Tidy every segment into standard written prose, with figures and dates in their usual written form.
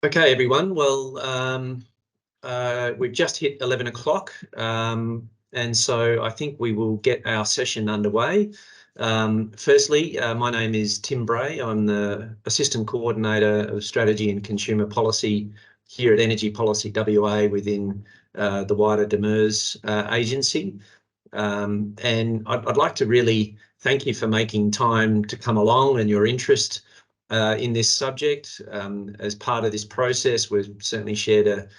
Okay, everyone. Well, we've just hit 11 o'clock, and so I think we will get our session underway. Firstly, my name is Tim Bray. I'm the Assistant Coordinator of Strategy and Consumer Policy here at Energy Policy WA within the wider DEMERS agency. And I'd like to really thank you for making time to come along and your interest in this subject. As part of this process, we've certainly shared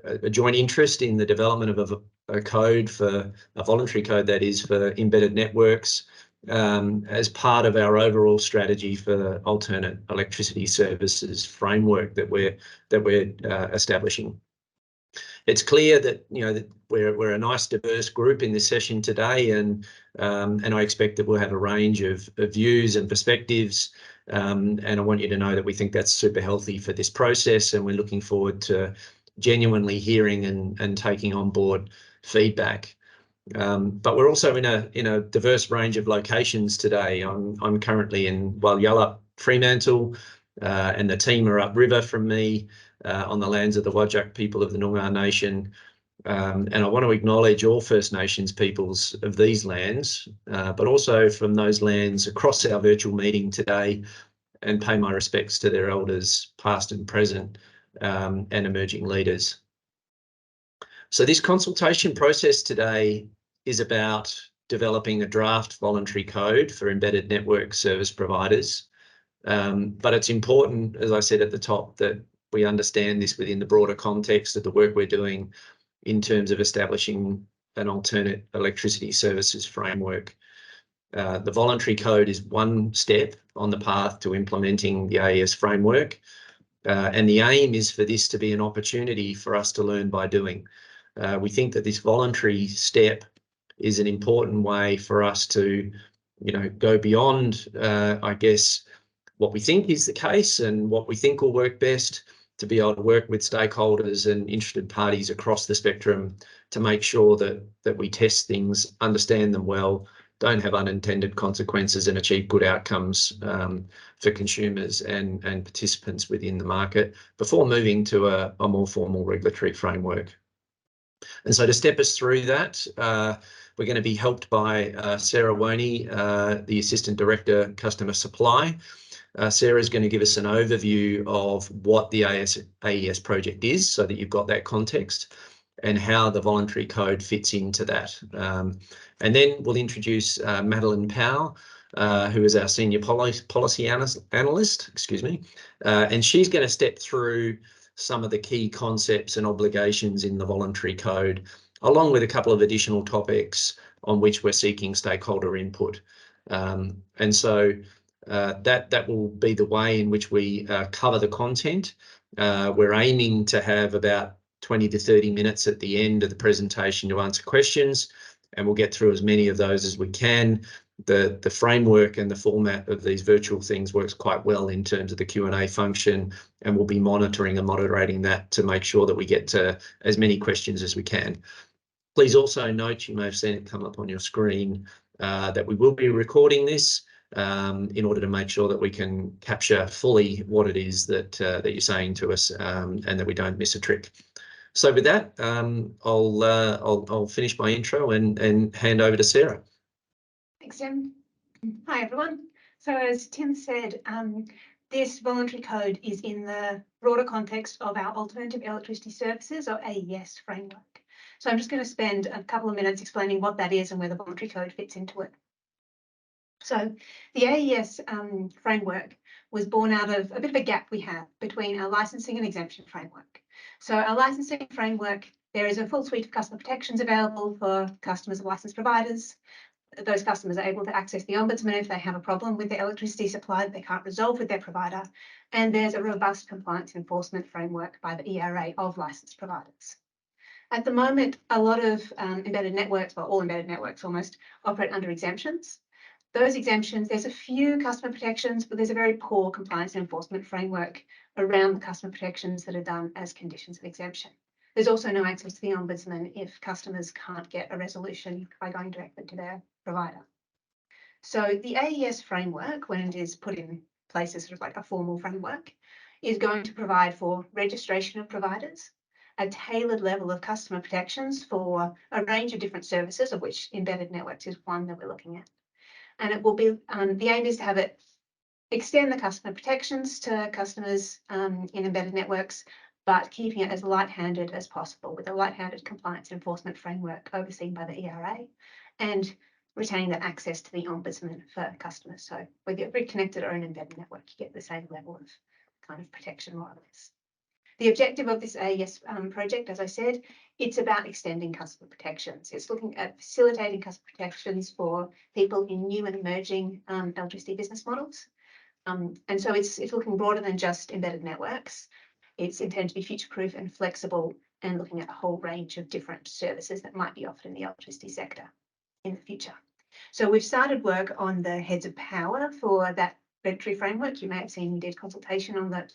a joint interest in the development of a code, for a voluntary code that is, for embedded networks, as part of our overall strategy for alternate electricity services framework that we're establishing. It's clear that that we're a nice diverse group in this session today, and I expect that we'll have a range of views and perspectives. And I want you to know that we think that's super healthy for this process, and we're looking forward to genuinely hearing and taking on board feedback. But we're also in a diverse range of locations today. I'm currently in Walyalla, Fremantle, and the team are upriver from me on the lands of the Whadjuk people of the Noongar Nation. And I want to acknowledge all First Nations peoples of these lands, but also from those lands across our virtual meeting today, and pay my respects to their elders, past and present, and emerging leaders. So this consultation process today is about developing a draft voluntary code for embedded network service providers. But it's important, as I said at the top, that we understand this within the broader context of the work we're doing in terms of establishing an alternate electricity services framework. The voluntary code is one step on the path to implementing the AES framework, and the aim is for this to be an opportunity for us to learn by doing. We think that this voluntary step is an important way for us to, go beyond, I guess, what we think is the case and what we think will work best, to be able to work with stakeholders and interested parties across the spectrum to make sure that we test things, understand them well, don't have unintended consequences, and achieve good outcomes for consumers and participants within the market before moving to a more formal regulatory framework. And so to step us through that, we're going to be helped by Sarah Woney, the Assistant Director, Customer Supply. Sarah is going to give us an overview of what the AES project is, so that you've got that context, and how the voluntary code fits into that. And then we'll introduce Madeline Powell, who is our Senior Policy Analyst, and she's going to step through some of the key concepts and obligations in the voluntary code, along with a couple of additional topics on which we're seeking stakeholder input. And so that will be the way in which we cover the content. We're aiming to have about 20 to 30 minutes at the end of the presentation to answer questions, and we'll get through as many of those as we can. The framework and the format of these virtual things works quite well in terms of the Q&A function, and we'll be monitoring and moderating that to make sure that we get to as many questions as we can. Please also note, you may have seen it come up on your screen, that we will be recording this in order to make sure that we can capture fully what it is that you're saying to us, and that we don't miss a trick. So with that, I'll finish my intro and hand over to Sarah. Thanks, Tim. Hi, everyone. So as Tim said, this voluntary code is in the broader context of our Alternative Electricity Services, or AES framework. So I'm just going to spend a couple of minutes explaining what that is and where the voluntary code fits into it. So the AES framework was born out of a bit of a gap we have between our licensing and exemption framework. So our licensing framework, there is a full suite of customer protections available for customers of licensed providers. Those customers are able to access the Ombudsman if they have a problem with their electricity supply that they can't resolve with their provider. And there's a robust compliance enforcement framework by the ERA of licensed providers. At the moment, a lot of embedded networks, well, all embedded networks almost, operate under exemptions. Those exemptions, there's a few customer protections, but there's a very poor compliance and enforcement framework around the customer protections that are done as conditions of exemption. There's also no access to the Ombudsman if customers can't get a resolution by going directly to their provider. So the AES framework, when it is put in place as sort of like a formal framework, is going to provide for registration of providers, a tailored level of customer protections for a range of different services, of which embedded networks is one that we're looking at. And it will be, the aim is to have it extend the customer protections to customers in embedded networks, but keeping it as light-handed as possible with a light-handed compliance enforcement framework overseen by the ERA and retaining that access to the ombudsman for customers. So whether you're connected or an embedded network, you get the same level of kind of protection more or less. The objective of this AES project, as I said, it's about extending customer protections. It's looking at facilitating customer protections for people in new and emerging electricity business models. And so it's looking broader than just embedded networks. It's intended to be future-proof and flexible and looking at a whole range of different services that might be offered in the electricity sector in the future. So we've started work on the heads of power for that regulatory framework. You may have seen we did consultation on that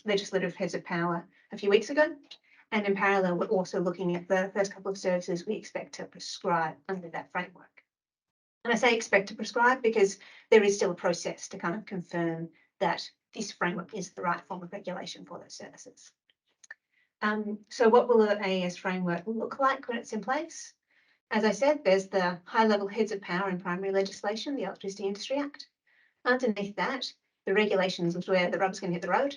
legislative heads of power a few weeks ago. And in parallel, we're also looking at the first couple of services we expect to prescribe under that framework. And I say expect to prescribe because there is still a process to kind of confirm that this framework is the right form of regulation for those services. So what will the AES framework look like when it's in place? As I said, there's the high-level heads of power in primary legislation, the Electricity Industry Act. Underneath that, the regulations is where the rubber's going to hit the road.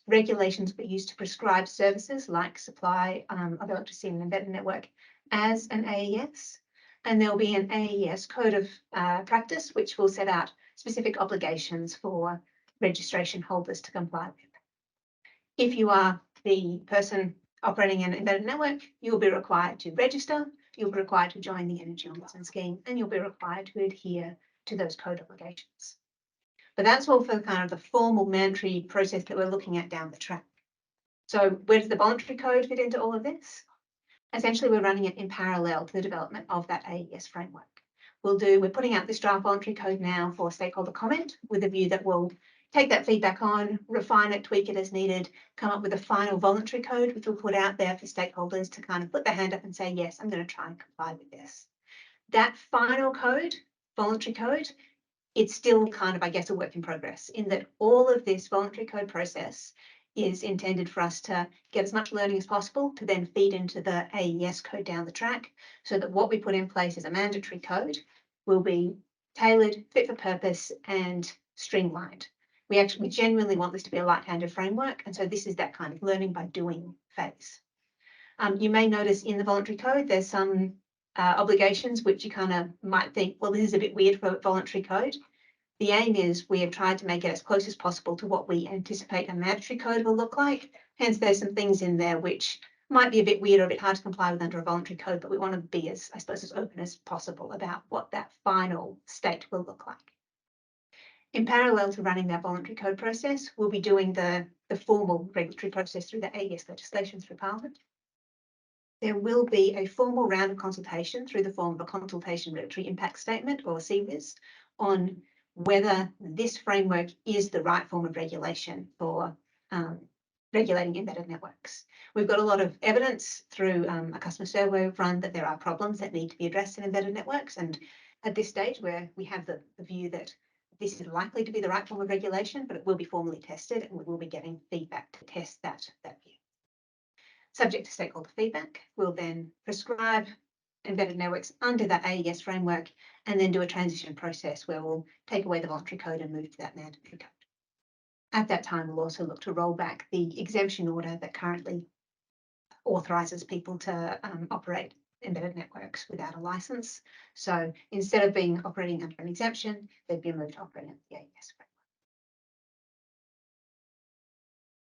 Regulations were used to prescribe services like supply of electricity in an embedded network as an AES. And there'll be an AES Code of practice, which will set out specific obligations for registration holders to comply with. If you are the person operating an embedded network, you'll be required to register, you'll be required to join the Energy Ombudsman Scheme, and you'll be required to adhere to those code obligations. But that's all for kind of the formal mandatory process that we're looking at down the track. So where does the voluntary code fit into all of this? Essentially, we're running it in parallel to the development of that AES framework. We're putting out this draft voluntary code now for stakeholder comment with a view that we'll take that feedback on, refine it, tweak it as needed, come up with a final voluntary code, which we'll put out there for stakeholders to kind of put their hand up and say, yes, I'm going to try and comply with this. That final code, voluntary code, it's still kind of, I guess, a work in progress in that all of this voluntary code process is intended for us to get as much learning as possible to then feed into the AES code down the track so that what we put in place as a mandatory code will be tailored, fit for purpose and streamlined. We genuinely want this to be a light-handed framework, and so this is that kind of learning by doing phase. You may notice in the voluntary code there's some obligations which you kind of might think, well, this is a bit weird for a voluntary code. The aim is we have tried to make it as close as possible to what we anticipate a mandatory code will look like. Hence, there's some things in there which might be a bit weird or a bit hard to comply with under a voluntary code, but we want to be as, I suppose, as open as possible about what that final state will look like. In parallel to running that voluntary code process, we'll be doing the formal regulatory process through the AES legislation through Parliament. There will be a formal round of consultation through the form of a consultation regulatory impact statement or CRIS on whether this framework is the right form of regulation for regulating embedded networks. We've got a lot of evidence through a customer survey we've run that there are problems that need to be addressed in embedded networks. And at this stage where we have the view that this is likely to be the right form of regulation, but it will be formally tested and we will be getting feedback to test that view. Subject to stakeholder feedback, we'll then prescribe embedded networks under that AES framework and then do a transition process where we'll take away the voluntary code and move to that mandatory code. At that time, we'll also look to roll back the exemption order that currently authorises people to operate embedded networks without a license. So instead of being operating under an exemption, they'd be moved to operating under the AES framework.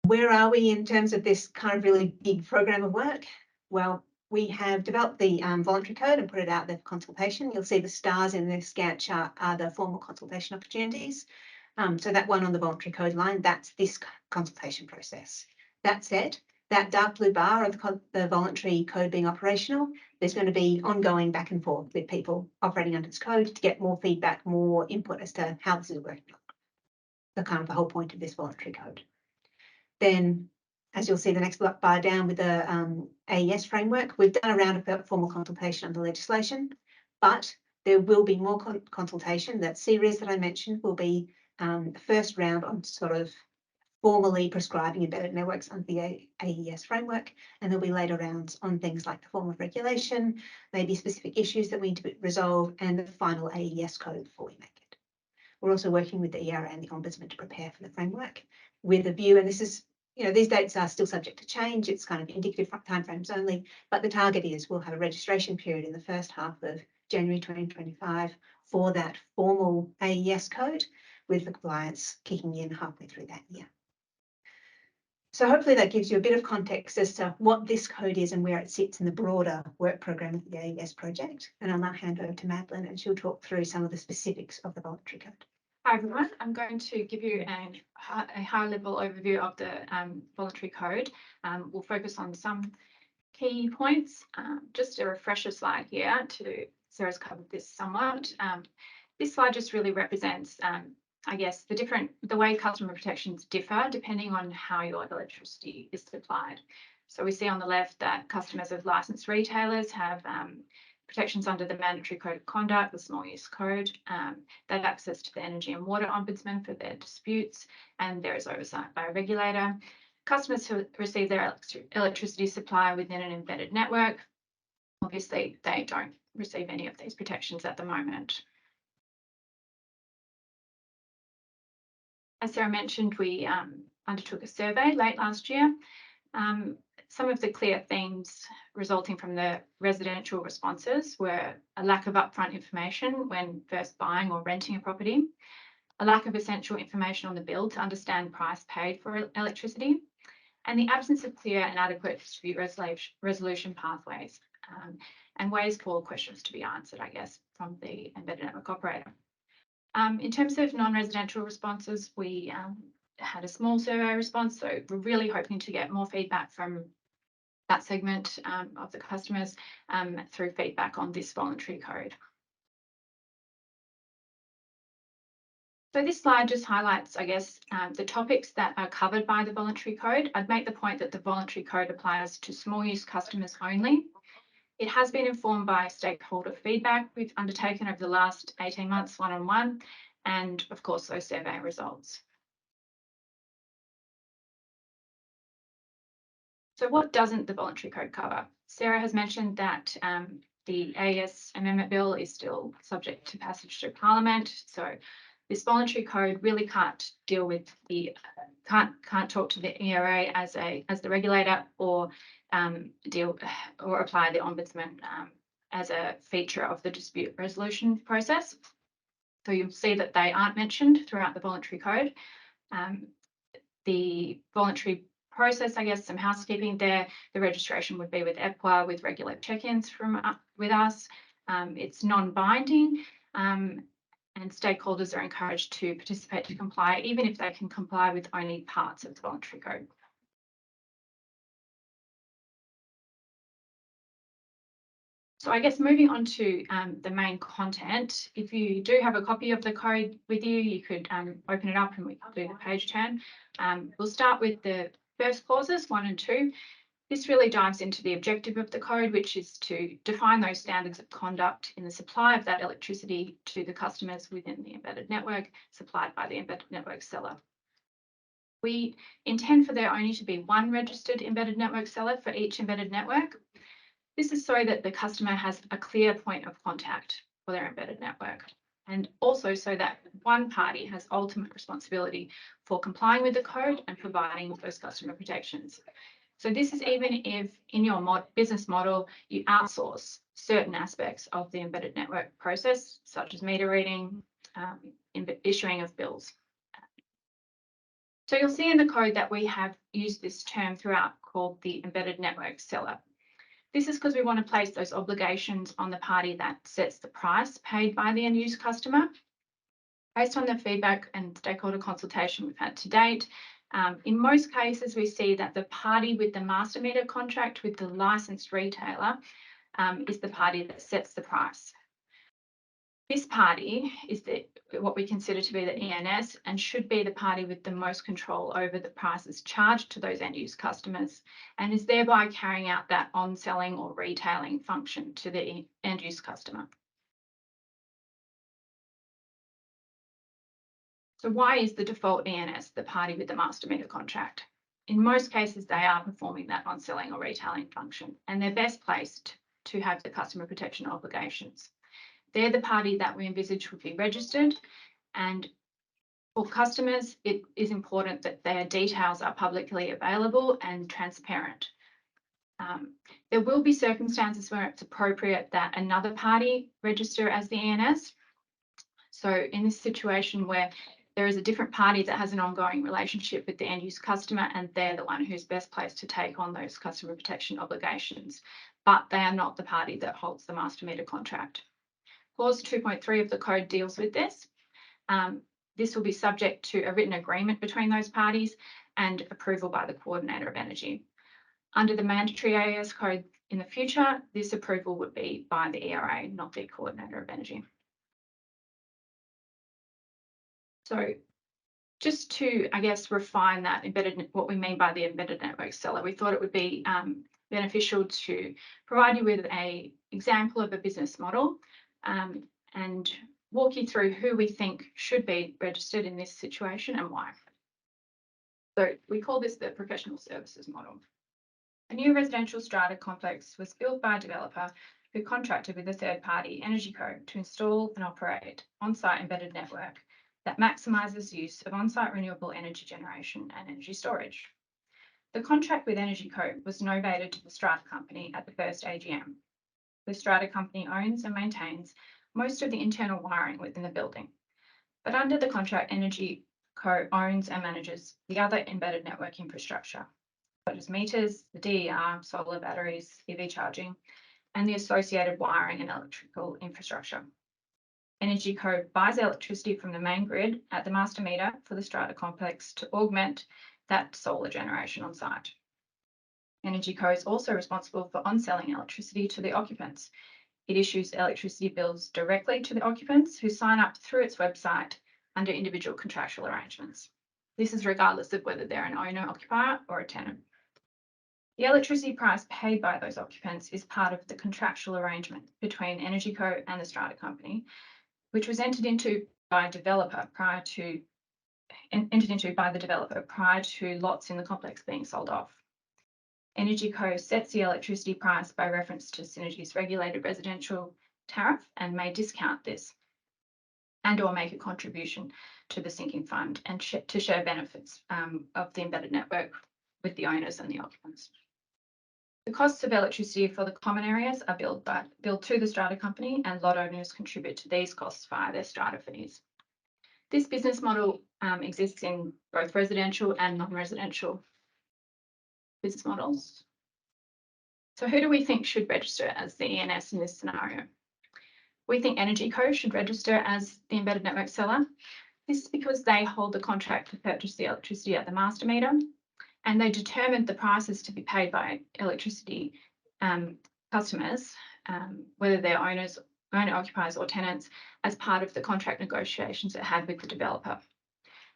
Where are we in terms of this kind of really big program of work? Well, we have developed the voluntary code and put it out there for consultation. You'll see the stars in this Gantt chart are the formal consultation opportunities. So that one on the voluntary code line, that's this consultation process. That said, that dark blue bar of the voluntary code being operational, there's going to be ongoing back and forth with people operating under this code to get more feedback, more input as to how this is working. The kind of the whole point of this voluntary code. Then, as you'll see the next bar down with the AES framework, we've done a round of formal consultation on the legislation, but there will be more consultation. That series that I mentioned will be the first round on sort of formally prescribing embedded networks under the AES framework, and there'll be later rounds on things like the form of regulation, maybe specific issues that we need to resolve, and the final AES code before we make it. We're also working with the ERA and the Ombudsman to prepare for the framework with a view, and this is, these dates are still subject to change. It's kind of indicative timeframes only, but the target is we'll have a registration period in the first half of January 2025 for that formal AES code, with the compliance kicking in halfway through that year. So hopefully that gives you a bit of context as to what this code is and where it sits in the broader work program of the AES project. And I'll now hand over to Madeline, and she'll talk through some of the specifics of the voluntary code. Hi everyone, I'm going to give you a high-level overview of the voluntary code. We'll focus on some key points. Just a refresher slide here. Sarah's covered this somewhat. This slide just really represents, I guess, the way customer protections differ depending on how your electricity is supplied. So we see on the left that customers of licensed retailers have protections under the Mandatory Code of Conduct, the Small Use Code. They have access to the Energy and Water Ombudsman for their disputes, and there is oversight by a regulator. Customers who receive their electricity supply within an embedded network, obviously they don't receive any of these protections at the moment. As Sarah mentioned, we undertook a survey late last year. Some of the clear themes resulting from the residential responses were a lack of upfront information when first buying or renting a property, a lack of essential information on the bill to understand price paid for electricity, and the absence of clear and adequate dispute resolution pathways, and ways for questions to be answered, I guess, from the embedded network operator. In terms of non-residential responses, we had a small survey response, so we're really hoping to get more feedback from that segment of the customers through feedback on this voluntary code. So this slide just highlights, I guess, the topics that are covered by the voluntary code. I'd make the point that the voluntary code applies to small use customers only. It has been informed by stakeholder feedback we've undertaken over the last 18 months one-on-one, and of course those survey results. So what doesn't the voluntary code cover? Sarah has mentioned that the AES Amendment Bill is still subject to passage through Parliament. So this voluntary code really can't deal with can't talk to the ERA as the regulator, or apply the Ombudsman as a feature of the dispute resolution process. So you'll see that they aren't mentioned throughout the voluntary code. The voluntary process, I guess, some housekeeping there. The registration would be with EPWA with regular check-ins with us. It's non-binding, and stakeholders are encouraged to participate to comply, even if they can comply with only parts of the voluntary code. So I guess moving on to the main content, if you do have a copy of the code with you, you could open it up and we can do the page turn. We'll start with the first clauses 1 and 2. This really dives into the objective of the code, which is to define those standards of conduct in the supply of that electricity to the customers within the embedded network supplied by the embedded network seller. We intend for there only to be one registered embedded network seller for each embedded network. This is so that the customer has a clear point of contact for their embedded network, and also so that one party has ultimate responsibility for complying with the code and providing those customer protections. So this is even if in your business model you outsource certain aspects of the embedded network process, such as meter reading, issuing of bills. So you'll see in the code that we have used this term throughout called the embedded network seller. This is because we want to place those obligations on the party that sets the price paid by the end use customer. Based on the feedback and stakeholder consultation we've had to date, in most cases we see that the party with the master meter contract with the licensed retailer is the party that sets the price. This party is what we consider to be the ENS, and should be the party with the most control over the prices charged to those end use customers, and is thereby carrying out that on-selling or retailing function to the end use customer. So why is the default ENS the party with the master meter contract? In most cases, they are performing that on-selling or retailing function, and they're best placed to have the customer protection obligations. They're the party that we envisage would be registered, and for customers, it is important that their details are publicly available and transparent. There will be circumstances where it's appropriate that another party register as the ENS. So in this situation where there is a different party that has an ongoing relationship with the end use customer, and they're the one who's best placed to take on those customer protection obligations, but they are not the party that holds the master meter contract. Clause 2.3 of the code deals with this. This will be subject to a written agreement between those parties and approval by the Coordinator of Energy. Under the mandatory AES Code in the future, this approval would be by the ERA, not the Coordinator of Energy. So just to, I guess, refine that what we mean by the embedded network seller, we thought it would be beneficial to provide you with an example of a business model and walk you through who we think should be registered in this situation and why. So we call this the professional services model. A new residential strata complex was built by a developer who contracted with a third party, Energy Code, to install and operate on-site embedded network that maximises use of on-site renewable energy generation and energy storage. The contract with Energy Code was novated to the strata company at the first AGM. The strata company owns and maintains most of the internal wiring within the building. But under the contract, Energy Code owns and manages the other embedded network infrastructure, such as meters, the DER, solar batteries, EV charging, and the associated wiring and electrical infrastructure. Energy Code buys electricity from the main grid at the master meter for the strata complex to augment that solar generation on site. Energy Code is also responsible for on-selling electricity to the occupants. It issues electricity bills directly to the occupants who sign up through its website under individual contractual arrangements. This is regardless of whether they're an owner-occupier or a tenant. The electricity price paid by those occupants is part of the contractual arrangement between Energy Code and the strata company, which was entered into by the developer prior to lots in the complex being sold off. Energy Code sets the electricity price by reference to Synergy's regulated residential tariff and may discount this and or make a contribution to the sinking fund and to share benefits of the embedded network with the owners and the occupants. The costs of electricity for the common areas are billed to the strata company, and lot owners contribute to these costs via their strata fees. This business model exists in both residential and non-residential business models. So who do we think should register as the ENS in this scenario? We think Energy Code should register as the embedded network seller. This is because they hold the contract to purchase the electricity at the master meter, and they determined the prices to be paid by electricity customers, whether they're owner-occupiers or tenants, as part of the contract negotiations it had with the developer.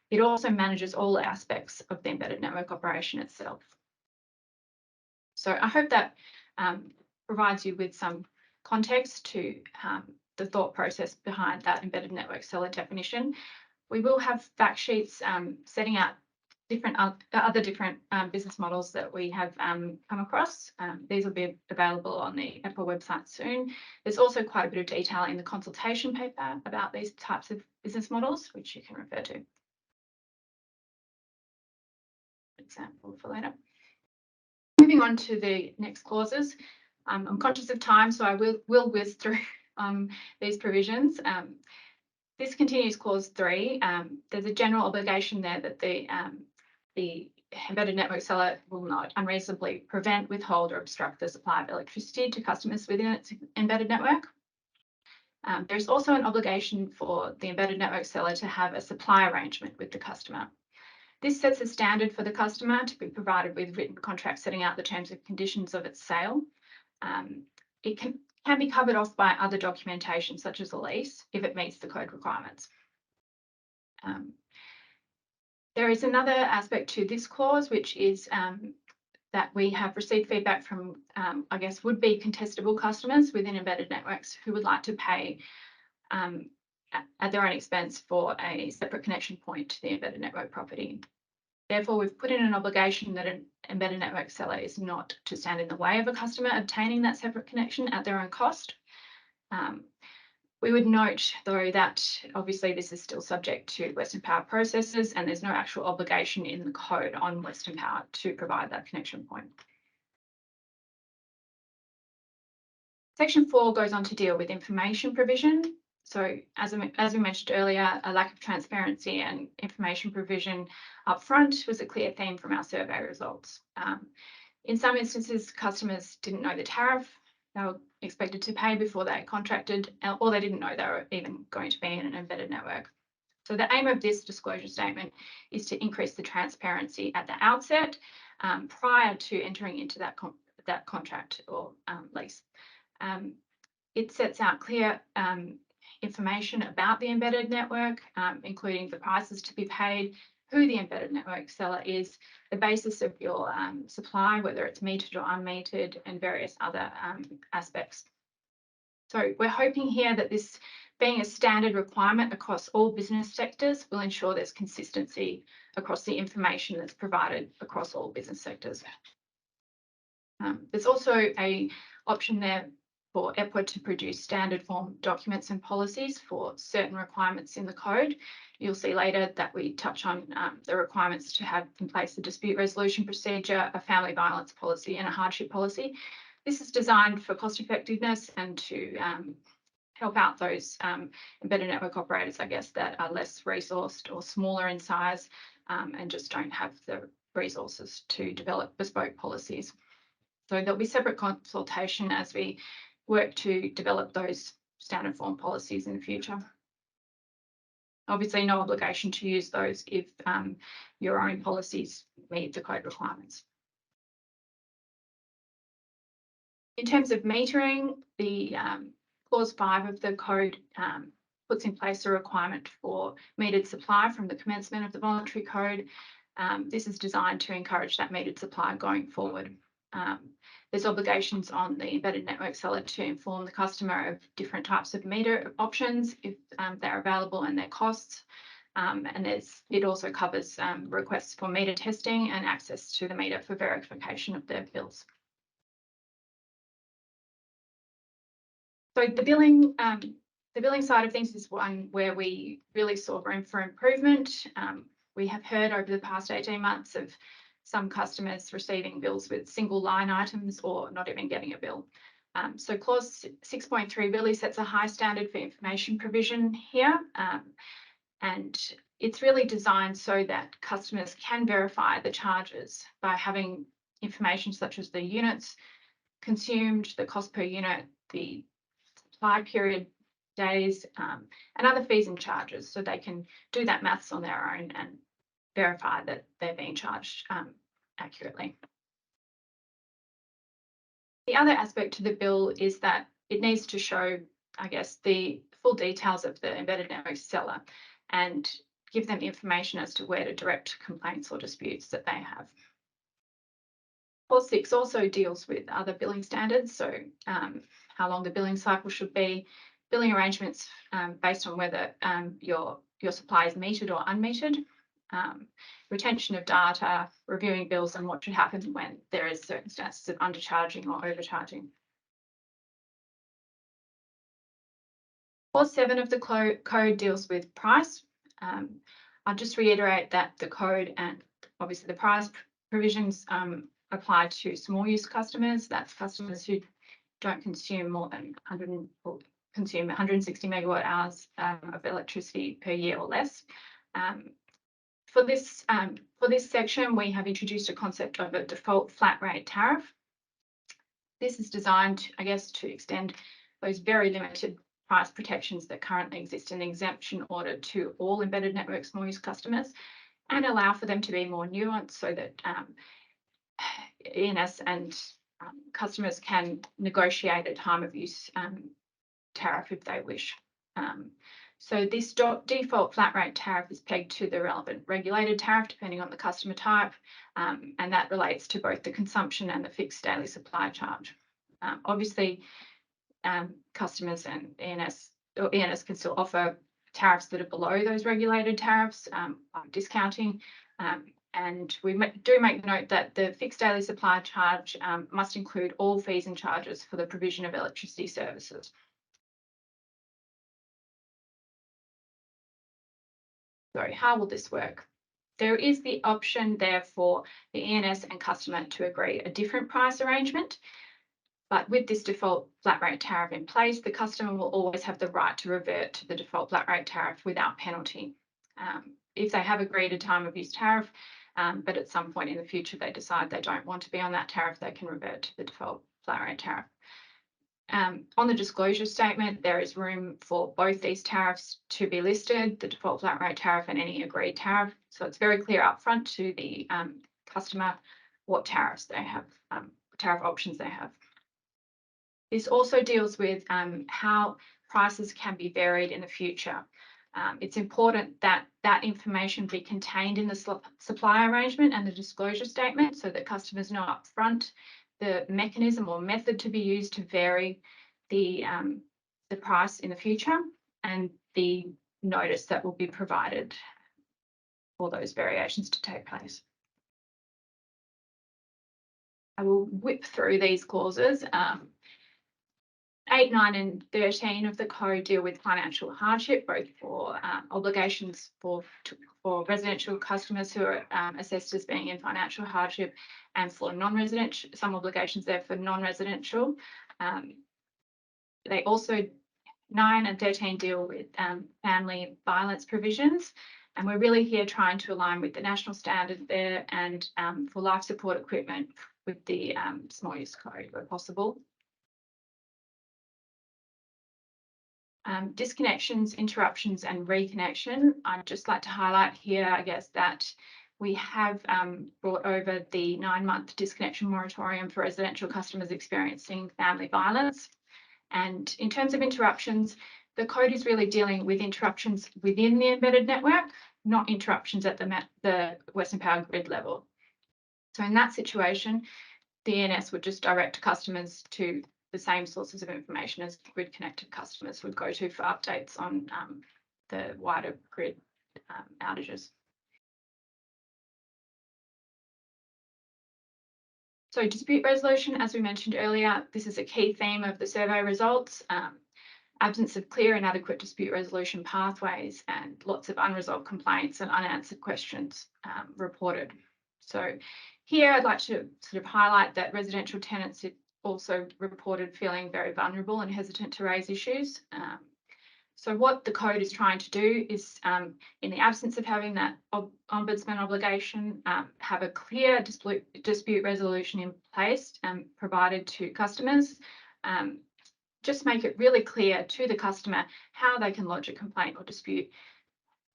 It also manages all aspects of the embedded network operation itself. So I hope that provides you with some context to the thought process behind that embedded network seller definition. We will have fact sheets setting out other different business models that we have come across. These will be available on the Apple website soon. There's also quite a bit of detail in the consultation paper about these types of business models, which you can refer to. Example for later. Moving on to the next clauses. I'm conscious of time, so I will whiz through these provisions. This continues clause 3. There's a general obligation there that the embedded network seller will not unreasonably prevent, withhold, or obstruct the supply of electricity to customers within its embedded network. There's also an obligation for the embedded network seller to have a supply arrangement with the customer. This sets a standard for the customer to be provided with written contracts setting out the terms and conditions of its sale. It can be covered off by other documentation, such as a lease, if it meets the code requirements. There is another aspect to this clause, which is that we have received feedback from, I guess, would-be contestable customers within embedded networks who would like to pay at their own expense for a separate connection point to the embedded network property. Therefore, we've put in an obligation that an embedded network seller is not to stand in the way of a customer obtaining that separate connection at their own cost. We would note, though, that obviously this is still subject to Western Power processes, and there's no actual obligation in the code on Western Power to provide that connection point. Section 4 goes on to deal with information provision. So as we mentioned earlier, a lack of transparency and information provision upfront was a clear theme from our survey results. In some instances, customers didn't know the tariff they were expected to pay before they contracted, or they didn't know they were even going to be in an embedded network. So the aim of this disclosure statement is to increase the transparency at the outset prior to entering into that contract or lease. It sets out clear information about the embedded network, including the prices to be paid, who the embedded network seller is, the basis of your supply, whether it's metered or unmetered, and various other aspects. So we're hoping here that this being a standard requirement across all business sectors will ensure there's consistency across the information that's provided across all business sectors. There's also an option there for EPWA to produce standard form documents and policies for certain requirements in the code. You'll see later that we touch on the requirements to have in place a dispute resolution procedure, a family violence policy, and a hardship policy. This is designed for cost effectiveness and to help out those embedded network operators, I guess, that are less resourced or smaller in size and just don't have the resources to develop bespoke policies. So there'll be separate consultation as we work to develop those standard form policies in the future. Obviously, no obligation to use those if your own policies meet the code requirements. In terms of metering, the clause 5 of the code puts in place a requirement for metered supply from the commencement of the voluntary code. This is designed to encourage that metered supply going forward. There's obligations on the embedded network seller to inform the customer of different types of meter options if they're available and their costs. And it also covers requests for meter testing and access to the meter for verification of their bills. So the billing side of things is one where we really saw room for improvement. We have heard over the past 18 months of some customers receiving bills with single line items or not even getting a bill. So clause 6.3 really sets a high standard for information provision here. And it's really designed so that customers can verify the charges by having information such as the units consumed, the cost per unit, the supply period, days, and other fees and charges. So they can do that maths on their own and verify that they're being charged accurately. The other aspect to the bill is that it needs to show, I guess, the full details of the embedded network seller and give them information as to where to direct complaints or disputes that they have. Clause 6 also deals with other billing standards, so how long the billing cycle should be, billing arrangements based on whether your supply is metered or unmetered, retention of data, reviewing bills, and what should happen when there is circumstances of undercharging or overcharging. Clause 7 of the code deals with price. I'll just reiterate that the code and obviously the price provisions apply to small use customers. That's customers who don't consume more than 160 megawatt hours of electricity per year or less. For this section, we have introduced a concept of a default flat rate tariff. This is designed, I guess, to extend those very limited price protections that currently exist in the exemption order to all embedded network small use customers and allow for them to be more nuanced so that AES and customers can negotiate a time of use tariff if they wish. So this default flat rate tariff is pegged to the relevant regulated tariff depending on the customer type, and that relates to both the consumption and the fixed daily supply charge. Obviously, customers and AES can still offer tariffs that are below those regulated tariffs, like discounting. And we do make the note that the fixed daily supply charge must include all fees and charges for the provision of electricity services. So how will this work? There is the option there for the ENS and customer to agree a different price arrangement. But with this default flat rate tariff in place, the customer will always have the right to revert to the default flat rate tariff without penalty. If they have agreed a time of use tariff, but at some point in the future they decide they don't want to be on that tariff, they can revert to the default flat rate tariff. On the disclosure statement, there is room for both these tariffs to be listed, the default flat rate tariff and any agreed tariff. So it's very clear upfront to the customer what tariffs they have, tariff options they have. This also deals with how prices can be varied in the future. It's important that that information be contained in the supply arrangement and the disclosure statement so that customers know upfront the mechanism or method to be used to vary the price in the future and the notice that will be provided for those variations to take place. I will whip through these clauses. 8, 9 and 13 of the code deal with financial hardship, both for obligations for residential customers who are assessed as being in financial hardship and for non-residential, some obligations there for non-residential. They also, 9 and 13 deal with family violence provisions. And we're really here trying to align with the national standard there and for life support equipment with the small use code where possible. Disconnections, interruptions and reconnection. I'd just like to highlight here, I guess, that we have brought over the 9-month disconnection moratorium for residential customers experiencing family violence. And in terms of interruptions, the code is really dealing with interruptions within the embedded network, not interruptions at the Western Power grid level. So in that situation, the ENS would just direct customers to the same sources of information as grid connected customers would go to for updates on the wider grid outages. So dispute resolution, as we mentioned earlier, this is a key theme of the survey results. Absence of clear and adequate dispute resolution pathways and lots of unresolved complaints and unanswered questions reported. So here I'd like to sort of highlight that residential tenants also reported feeling very vulnerable and hesitant to raise issues. So what the code is trying to do is, in the absence of having that ombudsman obligation, have a clear dispute resolution in place and provided to customers. Just make it really clear to the customer how they can lodge a complaint or dispute,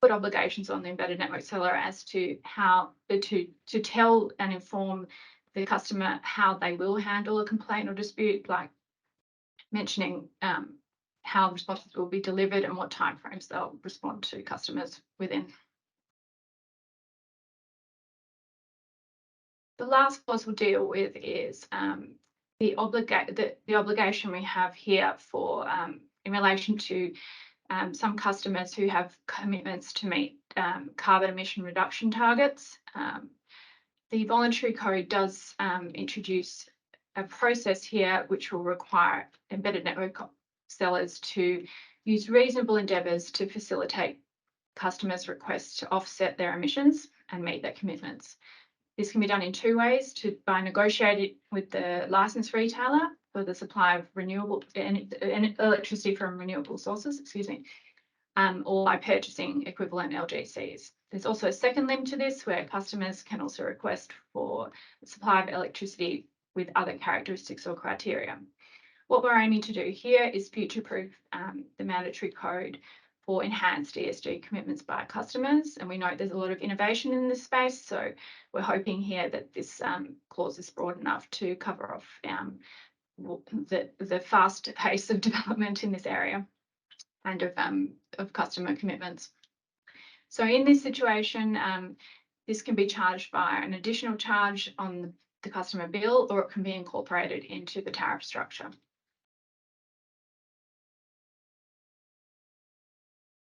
put obligations on the embedded network seller as to how to tell and inform the customer how they will handle a complaint or dispute, like mentioning how responses will be delivered and what timeframes they'll respond to customers within. The last clause we'll deal with is the obligation we have here for in relation to some customers who have commitments to meet carbon emission reduction targets. The Voluntary Code does introduce a process here which will require embedded network sellers to use reasonable endeavours to facilitate customers' requests to offset their emissions and meet their commitments. This can be done in 2 ways, by negotiating with the licensed retailer for the supply of renewable electricity from renewable sources, or by purchasing equivalent LGCs. There's also a second limb to this where customers can also request for the supply of electricity with other characteristics or criteria. What we're aiming to do here is future-proof the mandatory code for enhanced ESG commitments by customers. And we know there's a lot of innovation in this space, so we're hoping here that this clause is broad enough to cover off the fast pace of development in this area and of customer commitments. So in this situation, this can be charged by an additional charge on the customer bill, or it can be incorporated into the tariff structure.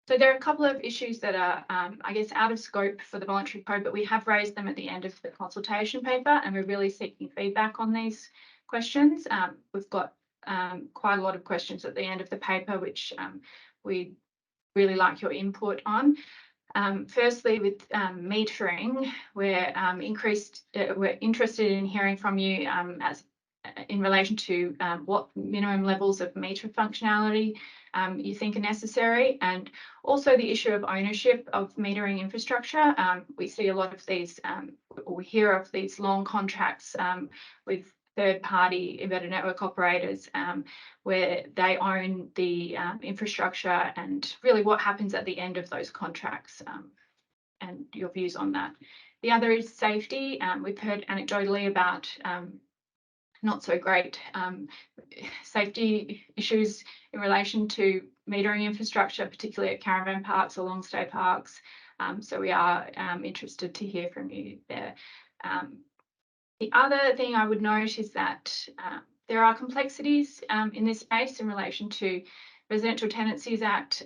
So there are a couple of issues that are, I guess, out of scope for the voluntary code, but we have raised them at the end of the consultation paper, and we're really seeking feedback on these questions. We've got quite a lot of questions at the end of the paper, which we really like your input on. Firstly, with metering, we're interested in hearing from you as in relation to what minimum levels of meter functionality you think are necessary, and also the issue of ownership of metering infrastructure. We see a lot of these, or we hear of these long contracts with third-party embedded network operators where they own the infrastructure, and really what happens at the end of those contracts and your views on that. The other is safety. We've heard anecdotally about not so great safety issues in relation to metering infrastructure, particularly at caravan parks or long stay parks. So we are interested to hear from you there. The other thing I would note is that there are complexities in this space in relation to Residential Tenancies Act,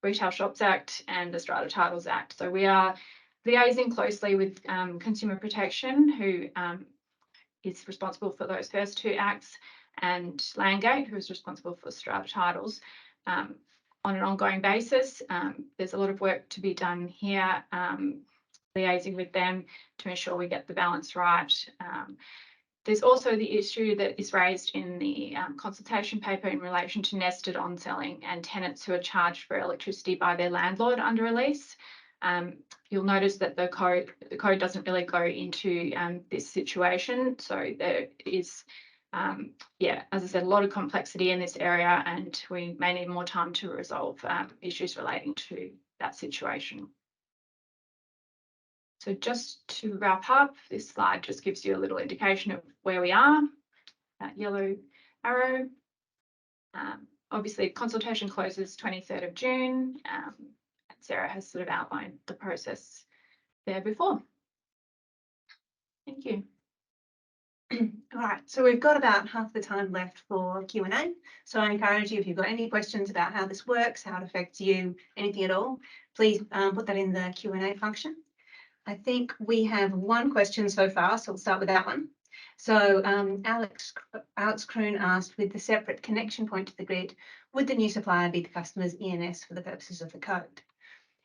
Retail Shops Act, and the Strata Titles Act. So we are liaising closely with Consumer Protection, who is responsible for those first two acts, and Landgate, who is responsible for strata titles, on an ongoing basis. There's a lot of work to be done here, liaising with them to ensure we get the balance right. There's also the issue that is raised in the consultation paper in relation to nested on-selling and tenants who are charged for electricity by their landlord under a lease. You'll notice that the code doesn't really go into this situation. So there is, yeah, as I said, a lot of complexity in this area, and we may need more time to resolve issues relating to that situation. So just to wrap up, this slide just gives you a little indication of where we are, that yellow arrow. Obviously, consultation closes 23rd of June. Sarah has sort of outlined the process there before. Thank you. All right, so we've got about half the time left for Q&A. So I encourage you, if you've got any questions about how this works, how it affects you, anything at all, please put that in the Q&A function. I think we have one question so far, so we'll start with that one. So Alex Kroon asked, with the separate connection point to the grid, would the new supplier be the customer's ENS for the purposes of the code?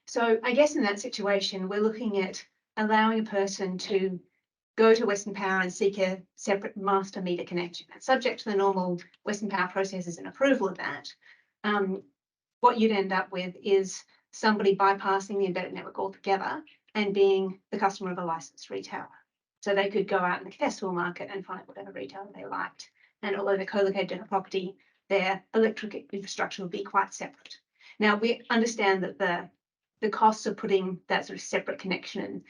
So I guess in that situation, we're looking at allowing a person to go to Western Power and seek a separate master meter connection. And subject to the normal Western Power processes and approval of that, what you'd end up with is somebody bypassing the embedded network altogether and being the customer of a licensed retailer. So they could go out in the Contestable market and find whatever retailer they liked. And although they're co-located in a property, their electric infrastructure would be quite separate. Now, we understand that the costs of putting that sort of separate connection and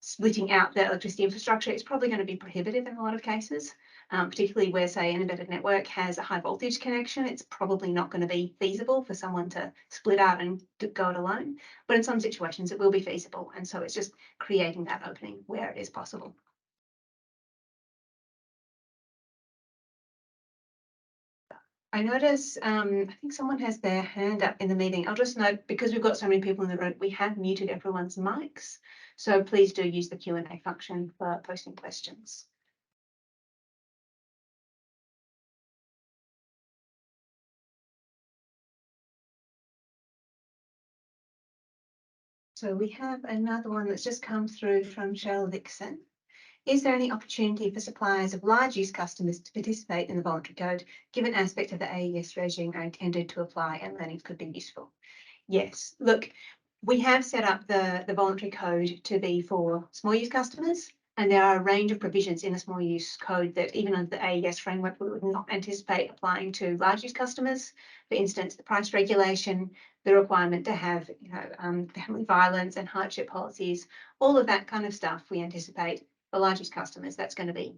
splitting out the electricity infrastructure is probably going to be prohibitive in a lot of cases, particularly where, say, an embedded network has a high voltage connection. It's probably not going to be feasible for someone to split out and go it alone. But in some situations, it will be feasible. And so it's just creating that opening where it is possible. I notice, I think someone has their hand up in the meeting. I'll just note, because we've got so many people in the room, we have muted everyone's mics. So please do use the Q&A function for posting questions. So we have another one that's just come through from Cheryl Dixon. Is there any opportunity for suppliers of large use customers to participate in the voluntary code, given aspects of the AES regime are intended to apply and learnings could be useful? Yes, look, we have set up the voluntary code to be for small use customers, and there are a range of provisions in the small use code that even under the AES framework, we would not anticipate applying to large use customers. For instance, the price regulation, the requirement to have family violence and hardship policies, all of that kind of stuff we anticipate for large use customers. That's going to be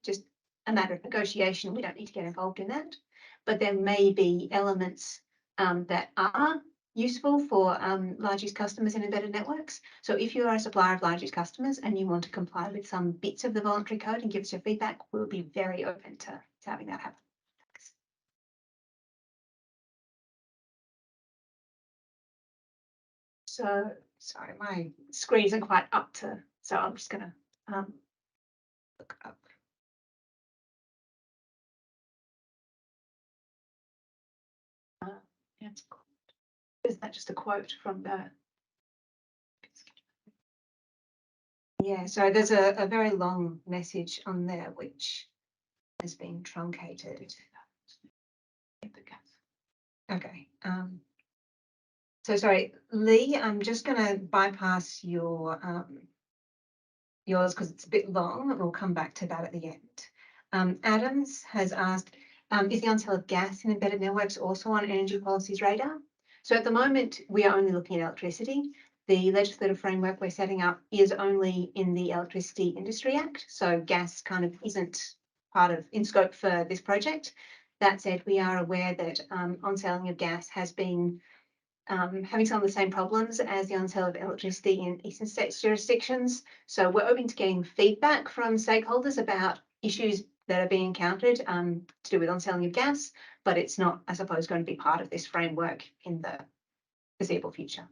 just a matter of negotiation. We don't need to get involved in that. But there may be elements that are useful for large use customers in embedded networks. So if you are a supplier of large use customers and you want to comply with some bits of the voluntary code and give us your feedback, we'll be very open to having that happen. So, sorry, my screen isn't quite up to, so I'm just gonna look up. Is that just a quote from the? Yeah, so there's a very long message on there which has been truncated. Okay. So sorry, Lee, I'm just going to bypass your yours because it's a bit long, and we'll come back to that at the end. Adams has asked, is the on-sale of gas in embedded networks also on energy policy's radar? So at the moment, we are only looking at electricity. The legislative framework we're setting up is only in the Electricity Industry Act, so gas kind of isn't part of in scope for this project. That said, we are aware that on-selling of gas has been having some of the same problems as the on-sale of electricity in eastern states jurisdictions. So we're open to getting feedback from stakeholders about issues that are being encountered to do with on-selling of gas, but it's not, I suppose, going to be part of this framework in the foreseeable future.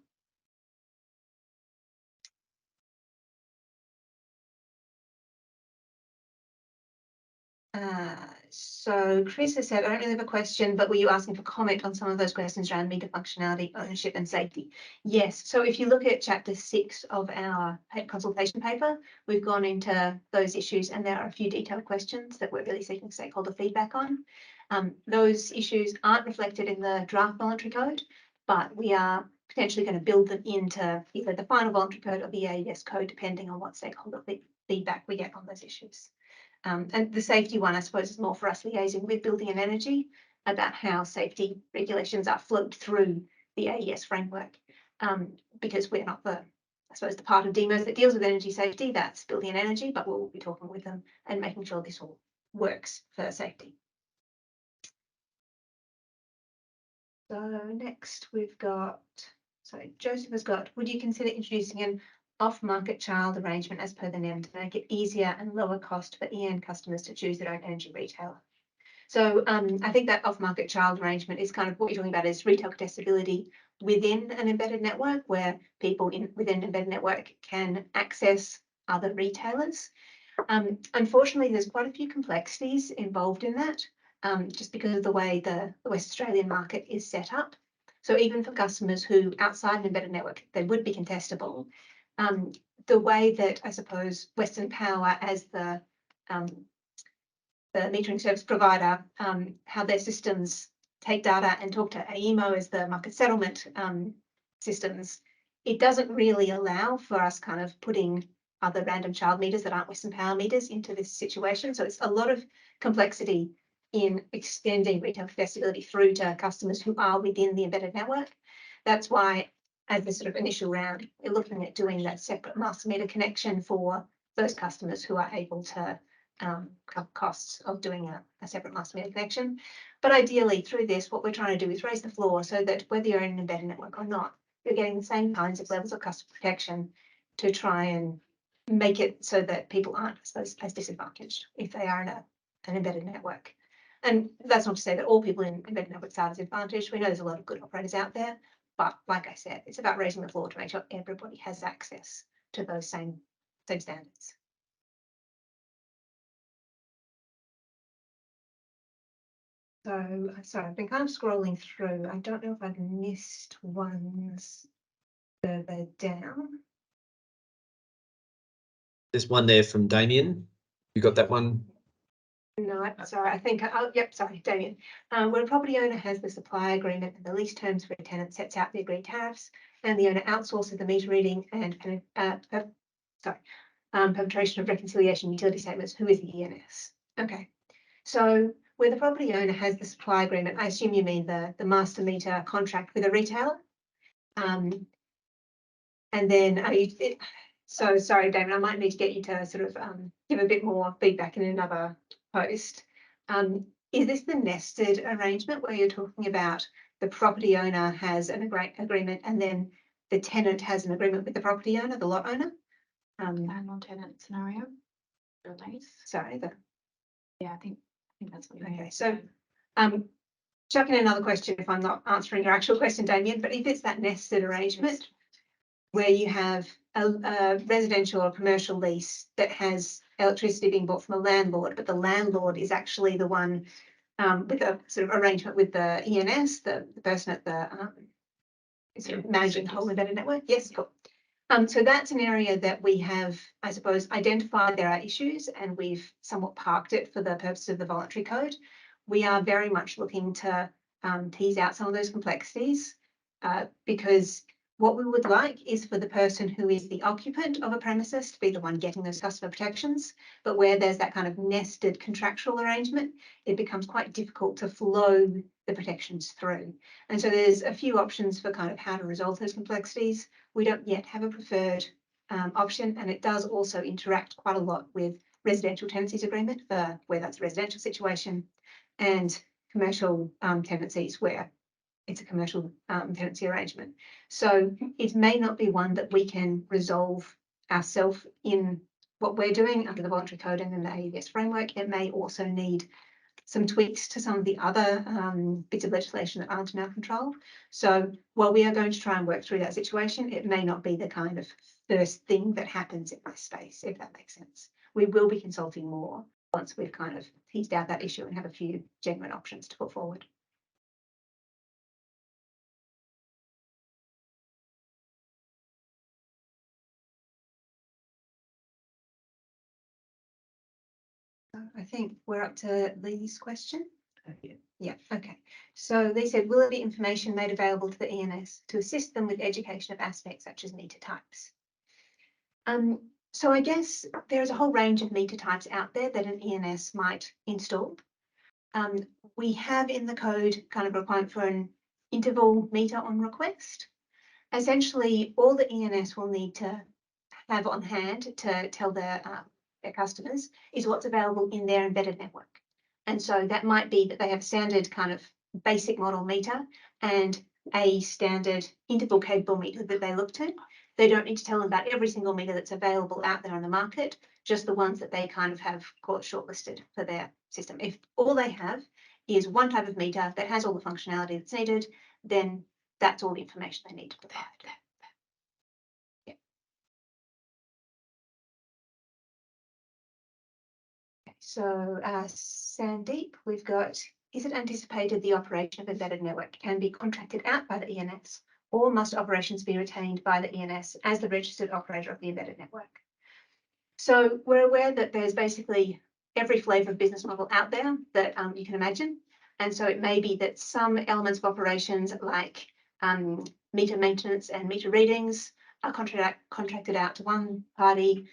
So Chris has said, I don't really have a question, but were you asking for comment on some of those questions around meter functionality, ownership and safety? Yes. So if you look at chapter 6 of our consultation paper, we've gone into those issues and there are a few detailed questions that we're really seeking stakeholder feedback on. Those issues aren't reflected in the draft voluntary code, but we are potentially going to build them into either the final voluntary code or the AES code, depending on what stakeholder feedback we get on those issues. And the safety one, I suppose, is more for us liaising with building and energy about how safety regulations are flowed through the AES framework, because we're not the, I suppose, the part of DEMOS that deals with energy safety, that's building and energy, but we'll be talking with them and making sure this all works for safety. So next we've got, sorry, Joseph has got, would you consider introducing an off-market child arrangement as per the NEM to make it easier and lower cost for EN customers to choose their own energy retailer? So I think that off-market child arrangement is kind of what you're talking about is retail contestability within an embedded network where people within an embedded network can access other retailers. Unfortunately, there's quite a few complexities involved in that, just because of the way the West Australian market is set up. So even for customers who outside an embedded network, they would be contestable. The way that I suppose Western Power as the metering service provider, how their systems take data and talk to AEMO as the market settlement systems, it doesn't really allow for us kind of putting other random child meters that aren't Western Power meters into this situation. So it's a lot of complexity in extending retail contestability through to customers who are within the embedded network. That's why, as the sort of initial round, we're looking at doing that separate master meter connection for those customers who are able to cover costs of doing a separate master meter connection. But ideally, through this, what we're trying to do is raise the floor so that whether you're in an embedded network or not, you're getting the same kinds of levels of customer protection to try and make it so that people aren't, I suppose, as disadvantaged if they are in an embedded network. And that's not to say that all people in embedded networks are disadvantaged. We know there's a lot of good operators out there, but like I said, it's about raising the floor to make sure everybody has access to those same standards. So, sorry, I've been kind of scrolling through. I don't know if I've missed ones further down. There's one there from Damien. You got that one? No, sorry, I think, yep, sorry, Damien. When a property owner has the supply agreement and the lease terms for a tenant sets out the agreed tariffs, and the owner outsources the meter reading and perpetration of reconciliation utility statements, who is the ENS? Okay, so where the property owner has the supply agreement, I assume you mean the master meter contract with a retailer. And then so sorry, Damien, I might need to get you to sort of give a bit more feedback in another post. Is this the nested arrangement where you're talking about the property owner has an agreement and then the tenant has an agreement with the property owner, the lot owner? Non-tenant scenario. Sorry, yeah, I think that's what you okay. mean. So chuck in another question if I'm not answering your actual question, Damien, but if it's that nested arrangement, where you have a residential or commercial lease that has electricity being bought from a landlord, but the landlord is actually the one with a sort of arrangement with the ENS, the person at the sort of managing the whole embedded network. Yes, cool. So that's an area that we have, I suppose, identified there are issues, and we've somewhat parked it for the purpose of the voluntary code. We are very much looking to tease out some of those complexities because what we would like is for the person who is the occupant of a premises to be the one getting those customer protections. But where there's that kind of nested contractual arrangement, it becomes quite difficult to flow the protections through. And so there's a few options for kind of how to resolve those complexities. We don't yet have a preferred option, and it does also interact quite a lot with residential tenancies agreement for where that's a residential situation, and commercial tenancies where it's a commercial tenancy arrangement. So it may not be one that we can resolve ourselves in what we're doing under the voluntary code and in the AES framework. It may also need some tweaks to some of the other bits of legislation that aren't in our control. So while we are going to try and work through that situation, it may not be the kind of first thing that happens in my space, if that makes sense. We will be consulting more once we've kind of teased out that issue and have a few genuine options to put forward. I think we're up to Lee's question. Yeah, okay. So they said, will there be information made available to the ENS to assist them with education of aspects such as meter types? So I guess there's a whole range of meter types out there that an ENS might install. We have in the code kind of a requirement for an interval meter on request. Essentially, all the ENS will need to have on hand to tell their customers is what's available in their embedded network. And so that might be that they have a standard kind of basic model meter and a standard interval capable meter that they look to. They don't need to tell them about every single meter that's available out there on the market, just the ones that they kind of have caught shortlisted for their system. If all they have is one type of meter that has all the functionality that's needed, then that's all the information they need to provide. Yeah. So Sandeep, we've got, is it anticipated the operation of embedded network can be contracted out by the ENS, or must operations be retained by the ENS as the registered operator of the embedded network? So we're aware that there's basically every flavour of business model out there that you can imagine. And so it may be that some elements of operations like meter maintenance and meter readings are contracted out to one party.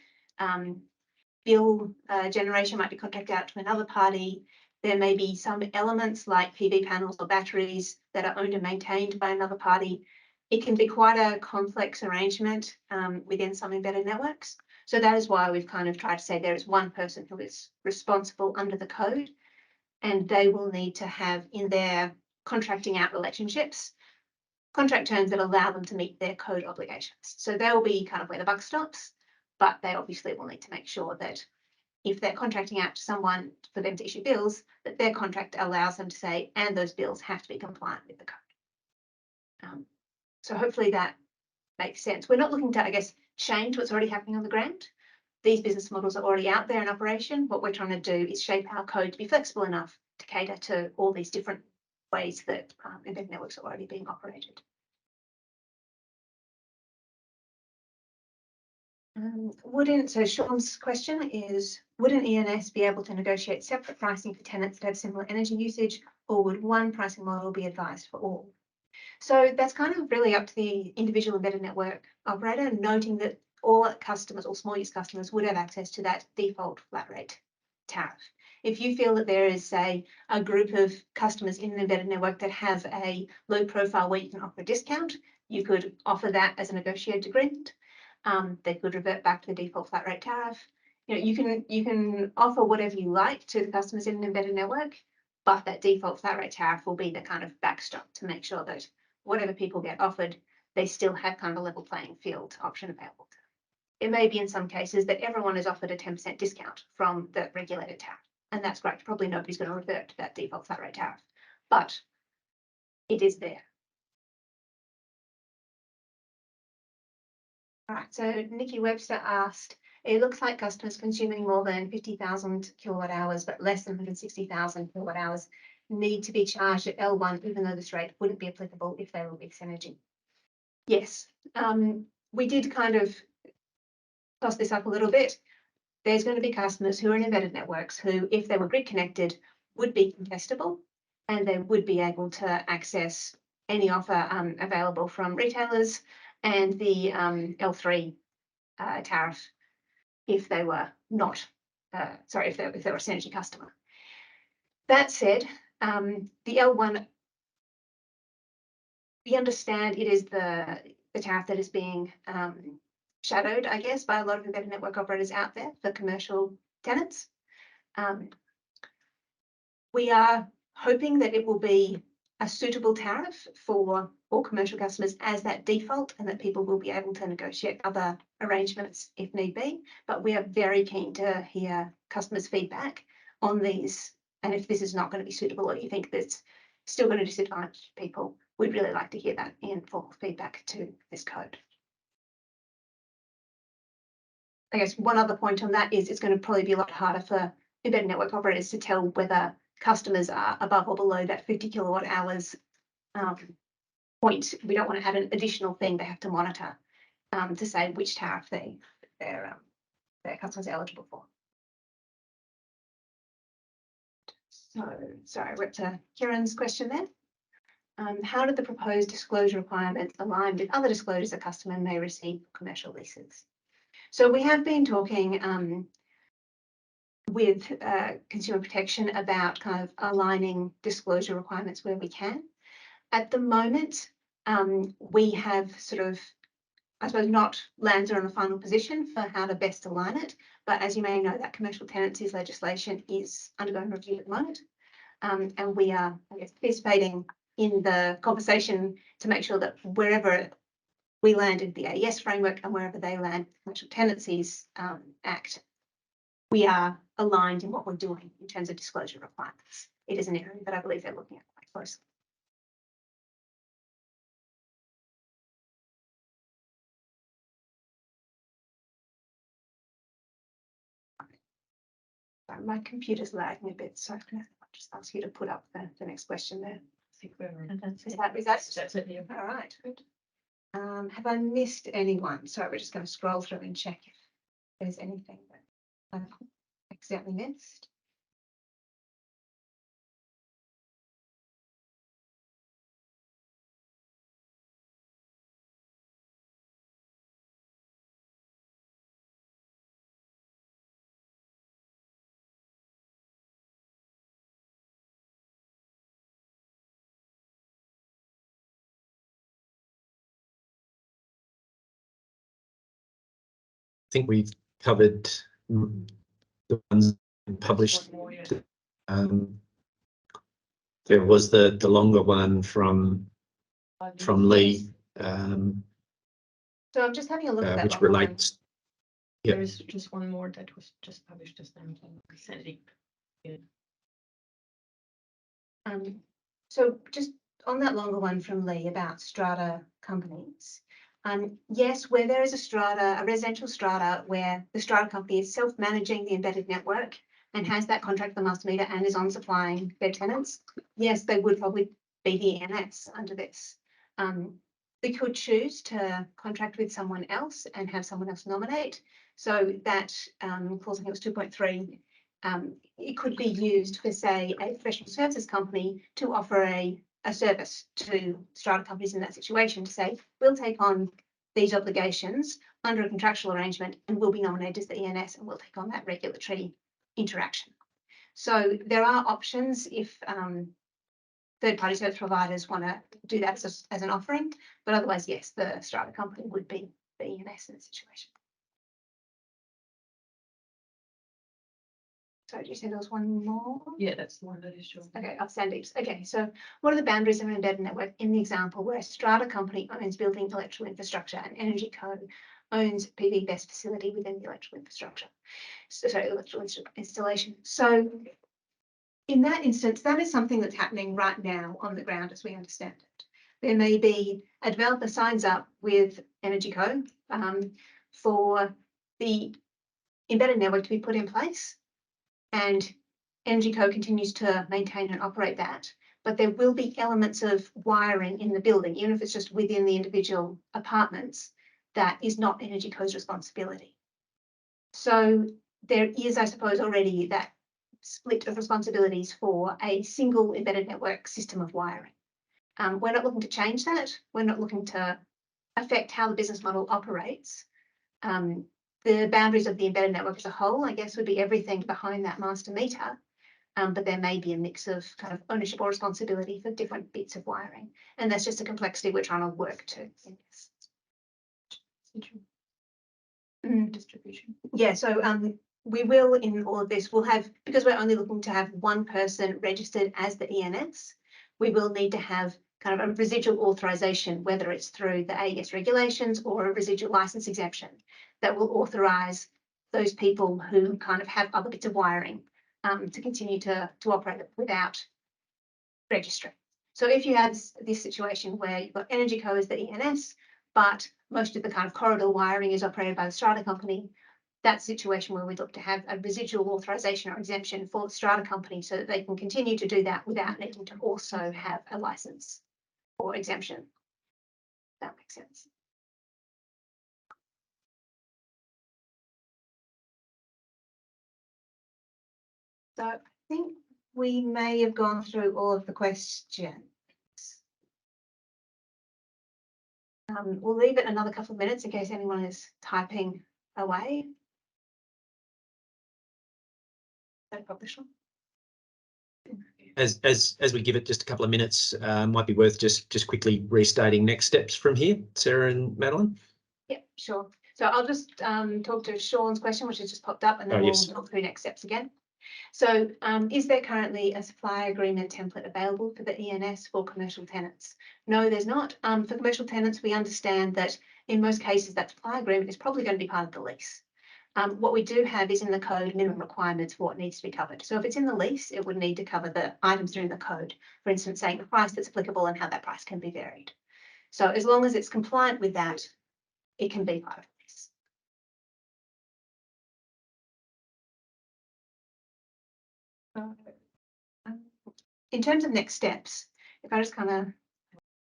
Bill generation might be contracted out to another party. There may be some elements like PV panels or batteries that are owned and maintained by another party. It can be quite a complex arrangement within some embedded networks. So that is why we've kind of tried to say there is one person who is responsible under the code, and they will need to have in their contracting out relationships contract terms that allow them to meet their code obligations. So they'll be kind of where the buck stops, but they obviously will need to make sure that if they're contracting out to someone for them to issue bills, that their contract allows them to say, and those bills have to be compliant with the code. So hopefully that makes sense. We're not looking to, I guess, change what's already happening on the ground. These business models are already out there in operation. What we're trying to do is shape our code to be flexible enough to cater to all these different ways that embedded networks are already being operated. So Sean's question is, would an ENS be able to negotiate separate pricing for tenants that have similar energy usage, or would one pricing model be advised for all? So that's kind of really up to the individual embedded network operator, noting that all customers or small use customers would have access to that default flat rate tariff. If you feel that there is, say, a group of customers in an embedded network that have a low profile where you can offer a discount, you could offer that as a negotiated agreement. They could revert back to the default flat rate tariff. You know, you can offer whatever you like to the customers in an embedded network, but that default flat rate tariff will be the kind of backstop to make sure that whatever people get offered, they still have kind of a level playing field option available to them. It may be in some cases that everyone is offered a 10% discount from the regulated tariff, and that's great. Probably nobody's going to revert to that default flat rate tariff, but it is there. All right, so Nikki Webster asked, it looks like customers consuming more than 50,000 kilowatt hours, but less than 160,000 kilowatt hours need to be charged at L1, even though this rate wouldn't be applicable if they were mixed energy. Yes, we did kind of toss this up a little bit. There's going to be customers who are in embedded networks who, if they were grid connected, would be contestable, and they would be able to access any offer available from retailers and the L3 tariff if they were not, if they were a Synergy customer. That said, the L1, we understand it is the tariff that is being shadowed, I guess, by a lot of embedded network operators out there for commercial tenants. We are hoping that it will be a suitable tariff for all commercial customers as that default, and that people will be able to negotiate other arrangements if need be. But we are very keen to hear customers' feedback on these. And if this is not going to be suitable, or you think that's still going to disadvantage people, we'd really like to hear that in formal feedback to this code. I guess one other point on that is it's going to probably be a lot harder for embedded network operators to tell whether customers are above or below that 50 kilowatt hours point. We don't want to add an additional thing they have to monitor to say which tariff their customers are eligible for. So, sorry, we're up to Kieran's question there. How did the proposed disclosure requirements align with other disclosures a customer may receive for commercial leases? So we have been talking with consumer protection about kind of aligning disclosure requirements where we can. At the moment, we have sort of, I suppose, not landed on a final position for how to best align it. But as you may know, that commercial tenancies legislation is undergoing review at the moment. And we are, I guess, participating in the conversation to make sure that wherever we land in the AES framework and wherever they land, the Commercial Tenancies Act, we are aligned in what we're doing in terms of disclosure requirements. It is an area that I believe they're looking at quite closely. Sorry, my computer's lagging a bit, so I'm going to just ask you to put up the next question there. I think we're That's it? yeah. All right, good. Have I missed anyone? Sorry, we're just going to scroll through and check if there's anything that I've accidentally missed. I think we've covered the ones published. There was the longer one from Lee, So I'm just having a look at that which longer one. relates. Yeah. There is just one more that was just published just now. Sending. So just on that longer one from Lee about strata companies. Yes, where there is a strata, a residential strata, where the strata company is self-managing the embedded network and has that contract with the master meter and is on supplying their tenants, yes, they would probably be the ENS under this. We could choose to contract with someone else and have someone else nominate. So that clause, I think it was 2.3, it could be used for, say, a professional services company to offer a service to strata companies in that situation to say, we'll take on these obligations under a contractual arrangement and we'll be nominated as the ENS and we'll take on that regulatory interaction. So there are options if third-party service providers want to do that as an offering, but otherwise, yes, the strata company would be the ENS in the situation. So do you say there was one more? Yeah, that's the one that is short. Okay, Sandeep's. Okay, so what are the boundaries of an embedded network in the example where a strata company owns building electrical infrastructure and Energy Code owns PV-BESS facility within the electrical infrastructure? So, sorry, electrical installation. So in that instance, that is something that's happening right now on the ground as we understand it. There may be a developer signs up with Energy Code for the embedded network to be put in place, and Energy Code continues to maintain and operate that. But there will be elements of wiring in the building, even if it's just within the individual apartments, that is not Energy Code's responsibility. So there is, I suppose, already that split of responsibilities for a single embedded network system of wiring. We're not looking to change that. We're not looking to affect how the business model operates. The boundaries of the embedded network as a whole, I guess, would be everything behind that master meter. But there may be a mix of kind of ownership or responsibility for different bits of wiring. And that's just a complexity we're trying to work to in this. Distribution. Yeah, so we will, in all of this, we'll have, because we're only looking to have one person registered as the ENS, we will need to have kind of a residual authorization, whether it's through the AES regulations or a residual license exemption, that will authorize those people who kind of have other bits of wiring to continue to operate it without registering. So if you have this situation where you've got Energy Co as the ENS, but most of the kind of corridor wiring is operated by the strata company, that's a situation where we'd look to have a residual authorization or exemption for the strata company so that they can continue to do that without needing to also have a license or exemption. If that makes sense. So I think we may have gone through all of the questions. We'll leave it another couple of minutes in case anyone is typing away. As we give it just a couple of minutes, might be worth just quickly restating next steps from here, Sarah and Madeline. Yep, sure. So I'll just talk to Sean's question, which has just popped up, and then we'll talk through next steps again. So is there currently a supply agreement template available for the ENS for commercial tenants? No, there's not. For commercial tenants, we understand that in most cases that supply agreement is probably going to be part of the lease. What we do have is in the code minimum requirements for what needs to be covered. So if it's in the lease, it would need to cover the items that are in the code, for instance, saying the price that's applicable and how that price can be varied. So as long as it's compliant with that, it can be part of the lease. In terms of next steps, if I just kind of,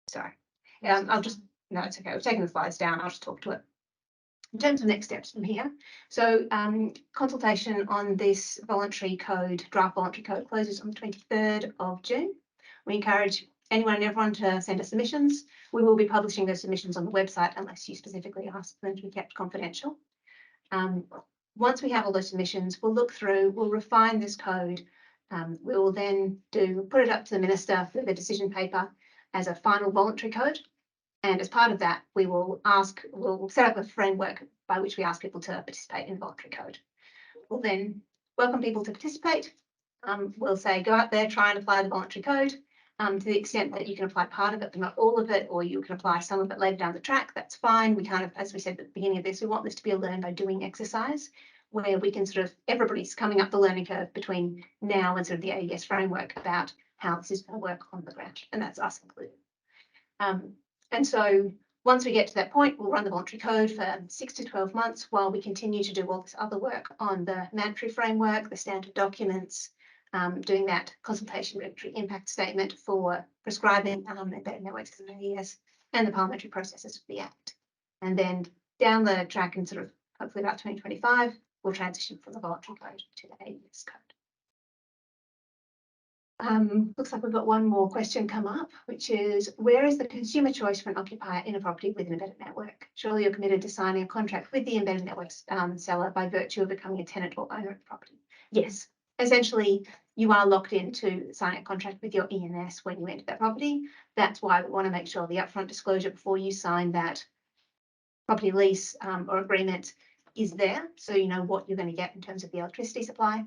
sorry, I'll just, no, it's okay. We've taken the slides down. I'll just talk to it. In terms of next steps from here, so consultation on this voluntary code, draft voluntary code, closes on the 23rd of June. We encourage anyone and everyone to send us submissions. We will be publishing those submissions on the website unless you specifically ask them to be kept confidential. Once we have all those submissions, we'll look through, we'll refine this code. We will then put it up to the minister for the decision paper as a final voluntary code. And as part of that, we'll set up a framework by which we ask people to participate in voluntary code. We'll then welcome people to participate. We'll say, go out there, try and apply the voluntary code to the extent that you can apply part of it, but not all of it, or you can apply some of it later down the track. That's fine. We kind of, as we said at the beginning of this, we want this to be a learn by doing exercise where we can sort of, everybody's coming up the learning curve between now and sort of the AES framework about how this is going to work on the ground. And that's us included. And so once we get to that point, we'll run the voluntary code for 6 to 12 months while we continue to do all this other work on the mandatory framework, the standard documents, doing that consultation regulatory impact statement for prescribing embedded networks in AES and the parliamentary processes of the Act. And then down the track and sort of hopefully about 2025, we'll transition from the voluntary code to the AES code. Looks like we've got one more question come up, which is, where is the consumer choice for an occupier in a property with an embedded network? Surely you're committed to signing a contract with the embedded network seller by virtue of becoming a tenant or owner of the property. Yes, essentially you are locked into signing a contract with your ENS when you enter that property. That's why we want to make sure the upfront disclosure before you sign that property lease or agreement is there, so you know what you're going to get in terms of the electricity supply,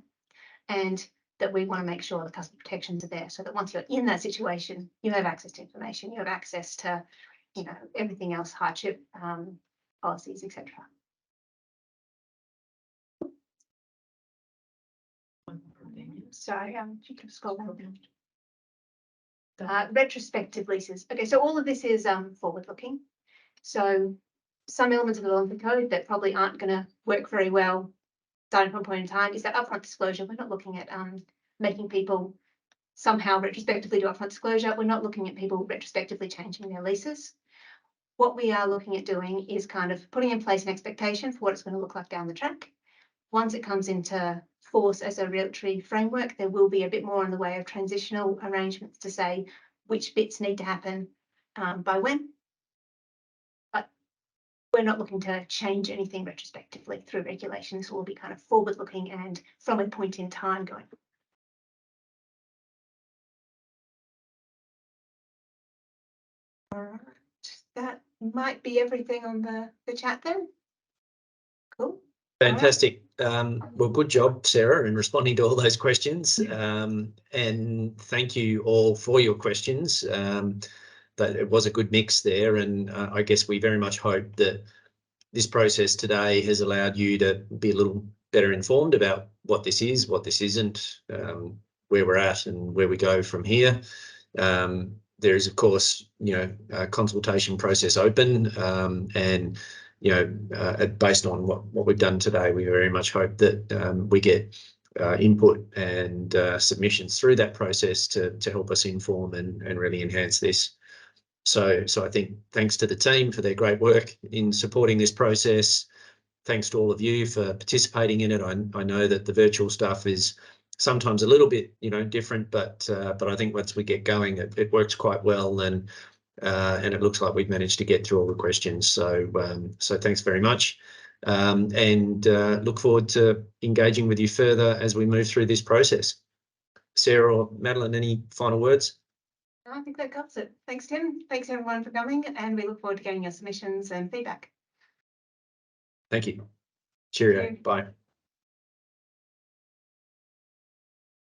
and that we want to make sure the customer protections are there so that once you're in that situation, you have access to information, you have access to, you know, everything else, hardship policies, etc. Sorry, if you can scroll down. Retrospective leases. Okay, so all of this is forward-looking. So some elements of the voluntary code that probably aren't going to work very well starting from a point in time is that upfront disclosure. We're not looking at making people somehow retrospectively do upfront disclosure. We're not looking at people retrospectively changing their leases. What we are looking at doing is kind of putting in place an expectation for what it's going to look like down the track. Once it comes into force as a regulatory framework, there will be a bit more in the way of transitional arrangements to say which bits need to happen by when. But we're not looking to change anything retrospectively through regulations. This will be kind of forward-looking and from a point in time going. All right, that might be everything on the chat then. Cool. Fantastic. Well, good job, Sarah, in responding to all those questions. And thank you all for your questions. But it was a good mix there. And I guess we very much hope that this process today has allowed you to be a little better informed about what this is, what this isn't, where we're at and where we go from here. There is, of course, a consultation process open, and based on what we've done today, we very much hope that we get input and submissions through that process to help us inform and really enhance this. So I think thanks to the team for their great work in supporting this process. Thanks to all of you for participating in it. I know that the virtual stuff is sometimes a little bit, different, but I think once we get going, it works quite well, and it looks like we've managed to get through all the questions. So thanks very much, and look forward to engaging with you further as we move through this process. Sarah or Madeline, any final words? I think that covers it. Thanks, Tim. Thanks everyone for coming, and we look forward to getting your submissions and feedback. Thank you. Cheerio. Bye.